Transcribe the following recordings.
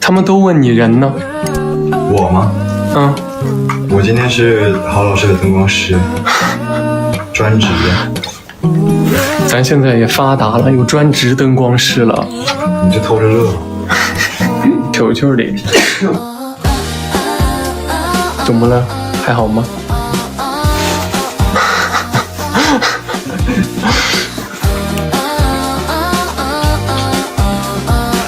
他们都问你人呢？我吗？嗯，我今天是郝老师的灯光师，专职。咱现在也发达了，有专职灯光师了。你就偷着乐。球球的。怎么了？还好吗？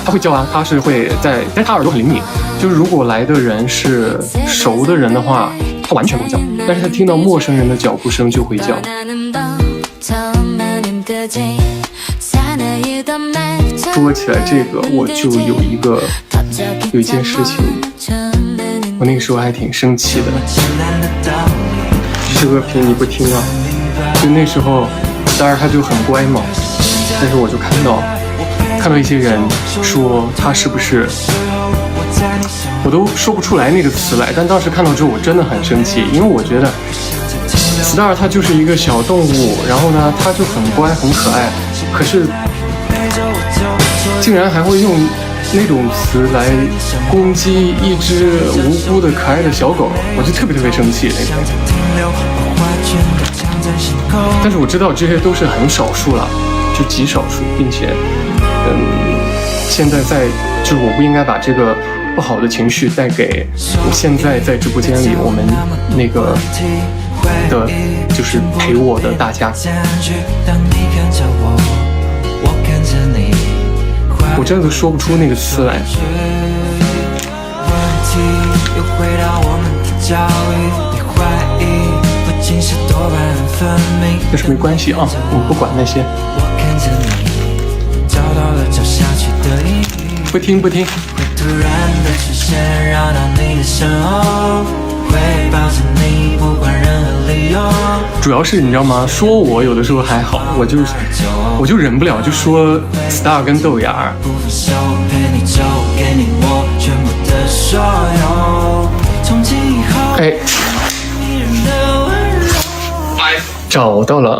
他会叫啊，他是会在，但是他耳朵很灵敏，就是如果来的人是熟的人的话，他完全不叫，但是他听到陌生人的脚步声就会叫。说起来这个，我就有一件事情，我那个时候还挺生气的。这个歌你不听啊？就那时候，当然他就很乖嘛，但是我就看到一些人说他是不是，我都说不出来那个词来，但当时看到之后我真的很生气，因为我觉得 Star 他就是一个小动物，然后呢他就很乖很可爱，可是竟然还会用那种词来攻击一只无辜的可爱的小狗，我就特别生气那种。但是我知道这些都是很少数了，就极少数，并且现在就是我不应该把这个不好的情绪带给我现在在直播间里我们那个的就是陪我的大家。我真的说不出那个词来。但是没关系啊，我们不管那些。不听。主要是你知道吗？说我有的时候还好，我就忍不了，就说 Star 跟豆芽。哎，找到了。